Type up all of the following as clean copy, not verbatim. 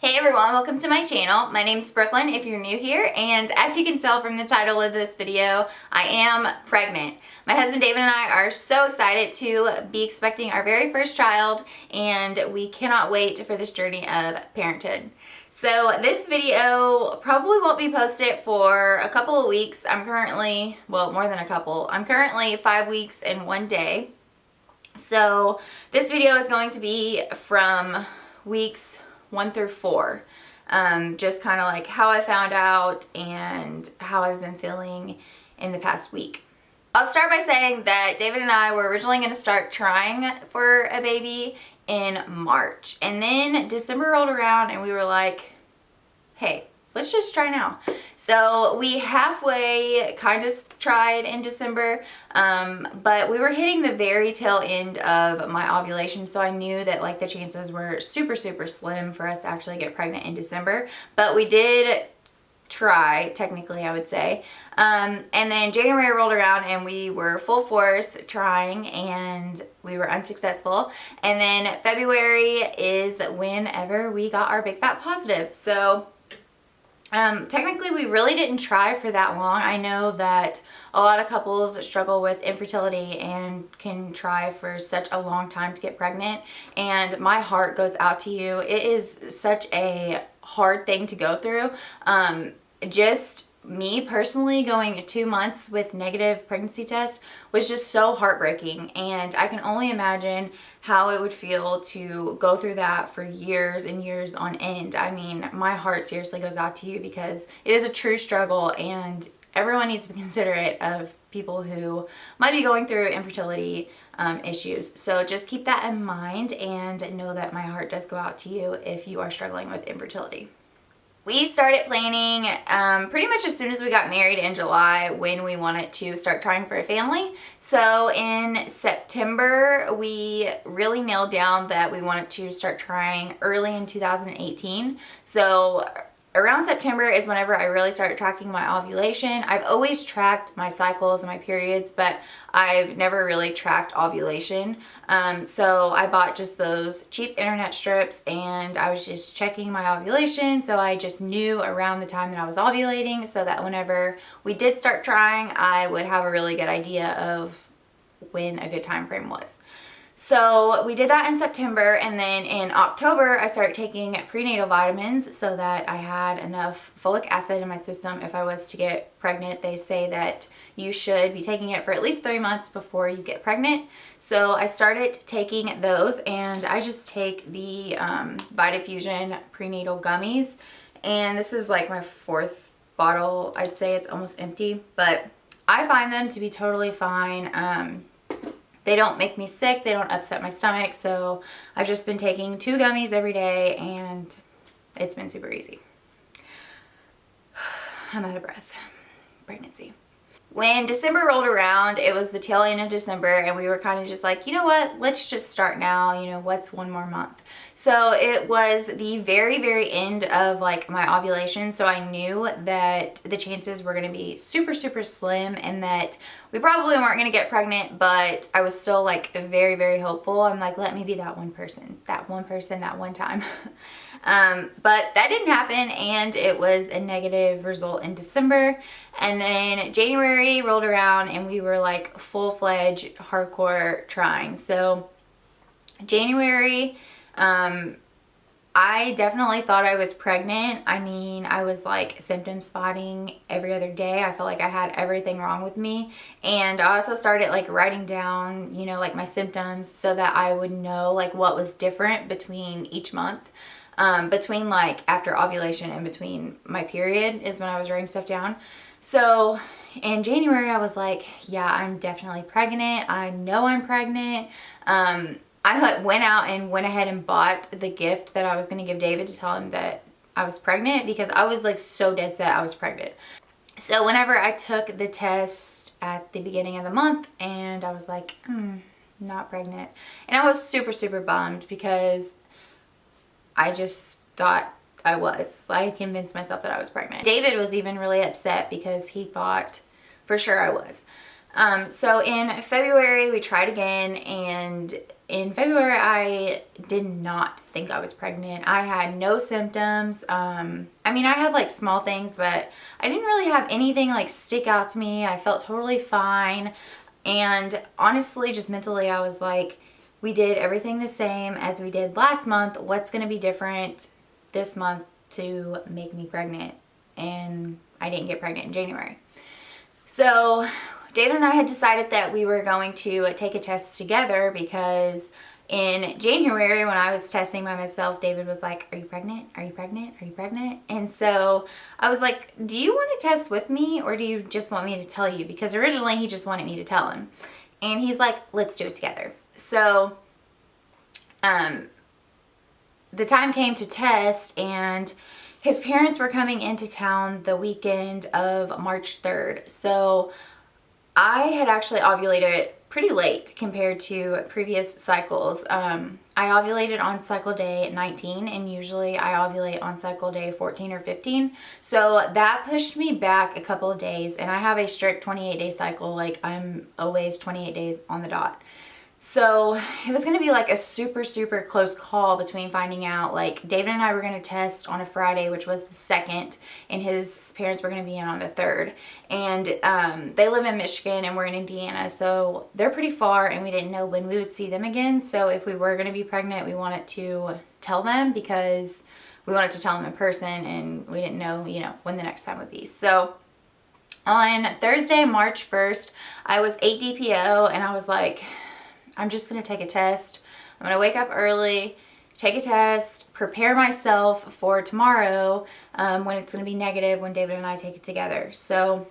Hey everyone, welcome to my channel. My name's Brooklyn if you're new here, and as you can tell from the title of this video, I am pregnant. My husband David and I are so excited to be expecting our very first child, and we cannot wait for this journey of parenthood. So this video probably won't be posted for a couple of weeks. I'm currently 5 weeks and 1 day. So this video is going to be from weeks 1 through 4. Just kind of like how I found out and how I've been feeling in the past week. I'll start by saying that David and I were originally going to start trying for a baby in March. And then December rolled around and we were like, hey, let's just try now. So we halfway kind of tried in December, but we were hitting the very tail end of my ovulation, so I knew that like the chances were super slim for us to actually get pregnant in December. But we did try, technically I would say. And then January rolled around and we were full force trying and we were unsuccessful. And then February is whenever we got our big fat positive. So technically we really didn't try for that long. I know that a lot of couples struggle with infertility and can try for such a long time to get pregnant, and my heart goes out to you. It is such a hard thing to go through. Just me personally going 2 months with negative pregnancy tests was just so heartbreaking, and I can only imagine how it would feel to go through that for years and years on end. I mean, my heart seriously goes out to you because it is a true struggle, and everyone needs to be considerate of people who might be going through infertility issues. So just keep that in mind and know that my heart does go out to you if you are struggling with infertility. We started planning pretty much as soon as we got married in July, when we wanted to start trying for a family. So in September, we really nailed down that we wanted to start trying early in 2018. So around September is whenever I really started tracking my ovulation. I've always tracked my cycles and my periods, but I've never really tracked ovulation. So I bought just those cheap internet strips and I was just checking my ovulation. So I just knew around the time that I was ovulating, so that whenever we did start trying, I would have a really good idea of when a good time frame was. So we did that in September, and then in October I started taking prenatal vitamins so that I had enough folic acid in my system if I was to get pregnant. They say that you should be taking it for at least 3 months before you get pregnant. So I started taking those, and I just take the Vitafusion prenatal gummies, and this is like my 4th bottle. I'd say it's almost empty, but I find them to be totally fine. They don't make me sick, they don't upset my stomach, so I've just been taking 2 gummies every day and it's been super easy. I'm out of breath. Pregnancy. When December rolled around, it was the tail end of December, and we were kind of just like, you know what, let's just start now, you know, what's 1 more month? So it was the very end of like my ovulation, so I knew that the chances were going to be super slim and that we probably weren't going to get pregnant, but I was still like very hopeful. I'm like, let me be that one person that one time. But that didn't happen, and it was a negative result in December. And then January rolled around and we were like full-fledged hardcore trying. So January, I definitely thought I was pregnant. I mean, I was like symptom spotting every other day. I felt like I had everything wrong with me. And I also started like writing down, you know, like my symptoms so that I would know like what was different between each month. Between like after ovulation and between my period is when I was writing stuff down. So in January I was like, yeah, I'm definitely pregnant. I know I'm pregnant. I like went out and went ahead and bought the gift that I was going to give David to tell him that I was pregnant, because I was like so dead set I was pregnant. So whenever I took the test at the beginning of the month and I was like, not pregnant. And I was super bummed because I just thought I was. I convinced myself that I was pregnant. David was even really upset because he thought for sure I was. So in February we tried again, and in February, I did not think I was pregnant. I had no symptoms. I mean, I had like small things, but I didn't really have anything like stick out to me. I felt totally fine. And honestly, just mentally, I was like, we did everything the same as we did last month. What's going to be different this month to make me pregnant? And I didn't get pregnant in January. So David and I had decided that we were going to take a test together because in January when I was testing by myself, David was like, are you pregnant? Are you pregnant? Are you pregnant? And so I was like, do you want to test with me or do you just want me to tell you? Because originally he just wanted me to tell him. And he's like, let's do it together. So the time came to test, and his parents were coming into town the weekend of March 3rd. So I had actually ovulated pretty late compared to previous cycles. I ovulated on cycle day 19, and usually I ovulate on cycle day 14 or 15. So that pushed me back a couple of days, and I have a strict 28-day cycle. Like, I'm always 28 days on the dot. So it was going to be like a super, super close call between finding out, like, David and I were going to test on a Friday, which was the 2nd, and his parents were going to be in on the 3rd. And they live in Michigan and we're in Indiana, so they're pretty far, and we didn't know when we would see them again. So if we were going to be pregnant, we wanted to tell them because we wanted to tell them in person, and we didn't know, you know, when the next time would be. So on Thursday, March 1st, I was 8 DPO, and I was like, I'm just going to take a test. I'm going to wake up early, take a test, prepare myself for tomorrow when it's going to be negative when David and I take it together. So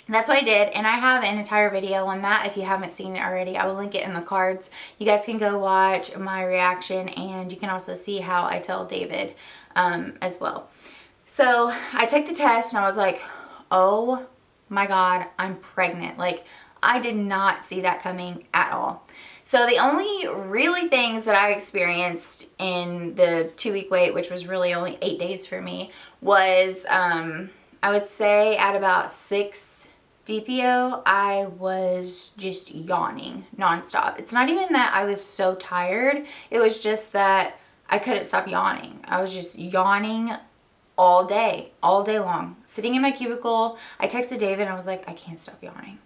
that's what I did, and I have an entire video on that. If you haven't seen it already, I will link it in the cards. You guys can go watch my reaction, and you can also see how I tell David as well. So I took the test, and I was like, oh my God, I'm pregnant. Like, I did not see that coming at all. So the only really things that I experienced in the 2-week wait, which was really only 8 days for me, was I would say at about 6 DPO, I was just yawning nonstop. It's not even that I was so tired. It was just that I couldn't stop yawning. I was just yawning all day long, sitting in my cubicle. I texted David and I was like, I can't stop yawning.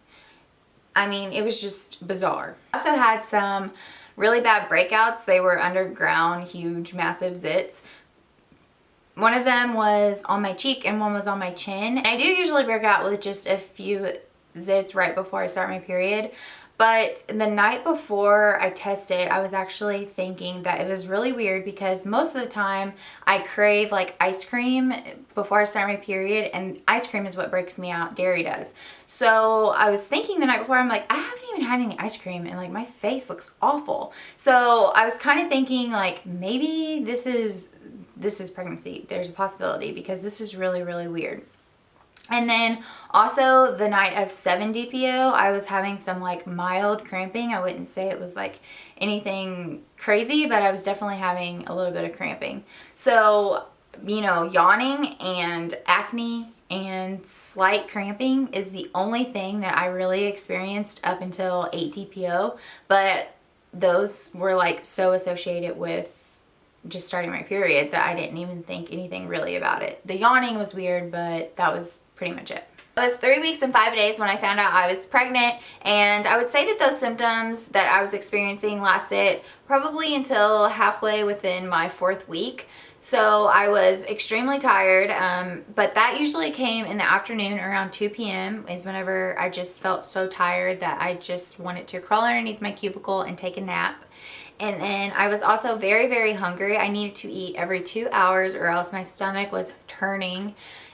I mean, it was just bizarre. I also had some really bad breakouts. They were underground, huge, massive zits. One of them was on my cheek and one was on my chin. I do usually break out with just a few zits right before I start my period. But the night before I tested, I was actually thinking that it was really weird because most of the time I crave like ice cream before I start my period, and ice cream is what breaks me out. Dairy does. So I was thinking the night before, I'm like, I haven't even had any ice cream and like my face looks awful. So I was kind of thinking like maybe this is pregnancy. There's a possibility because this is really, really weird. And then also the night of 7 DPO, I was having some like mild cramping. I wouldn't say it was like anything crazy, but I was definitely having a little bit of cramping. So, you know, yawning and acne and slight cramping is the only thing that I really experienced up until 8 DPO. But those were like so associated with just starting my period that I didn't even think anything really about it. The yawning was weird, but that was pretty much it. It was 3 weeks and 5 days when I found out I was pregnant, and I would say that those symptoms that I was experiencing lasted probably until halfway within my 4th week. So I was extremely tired, but that usually came in the afternoon around 2 p.m. is whenever I just felt so tired that I just wanted to crawl underneath my cubicle and take a nap. And then I was also very, very hungry. I needed to eat every 2 hours or else my stomach was turning.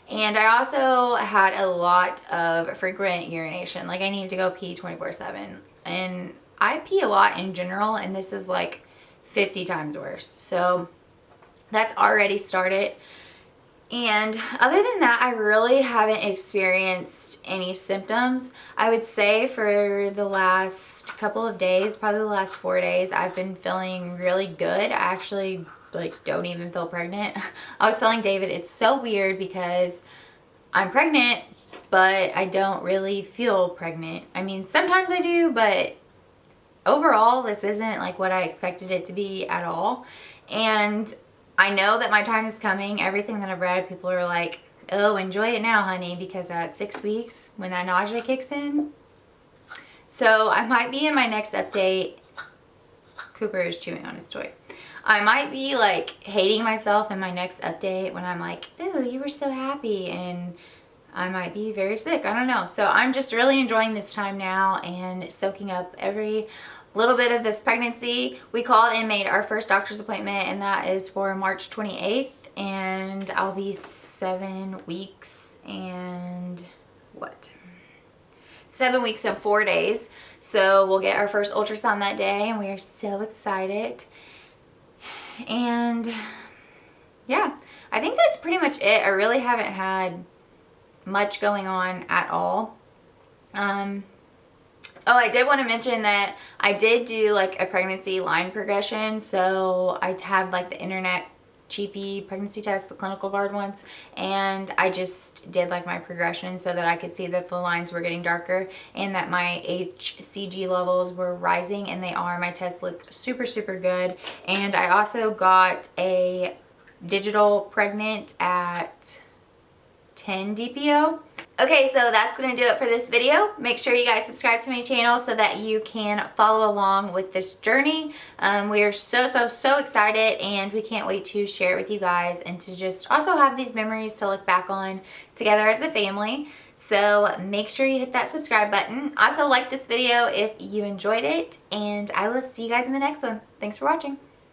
And I also had a lot of frequent urination. Like I needed to go pee 24/7. And I pee a lot in general, and this is like 50 times worse. So that's already started. And other than that, I really haven't experienced any symptoms. I would say for the last couple of days, probably the last 4 days, I've been feeling really good. I actually like don't even feel pregnant. I was telling David it's so weird because I'm pregnant, but I don't really feel pregnant. I mean, sometimes I do, but overall, this isn't like what I expected it to be at all. And I know that my time is coming. Everything that I've read, people are like, oh, enjoy it now, honey, because at 6 weeks, when that nausea kicks in. So I might be in my next update. Cooper is chewing on his toy. I might be like hating myself in my next update when I'm like, ooh, you were so happy, and I might be very sick. I don't know. So I'm just really enjoying this time now and soaking up every little bit of this pregnancy. We called and made our first doctor's appointment, and that is for March 28th, and I'll be 7 weeks and 7 weeks and 4 days. So we'll get our first ultrasound that day, and we are so excited. And yeah, I think that's pretty much it. I really haven't had much going on at all. Oh, I did want to mention that I did do like a pregnancy line progression. So I had like the internet cheapy pregnancy test, the clinical guard ones, and I just did like my progression so that I could see that the lines were getting darker and that my HCG levels were rising, and they are. My test looked super, super good. And I also got a digital pregnant at 10 DPO. Okay, so that's going to do it for this video. Make sure you guys subscribe to my channel so that you can follow along with this journey. We are so excited, and we can't wait to share it with you guys and to just also have these memories to look back on together as a family. So make sure you hit that subscribe button. Also like this video if you enjoyed it, and I will see you guys in the next one. Thanks for watching.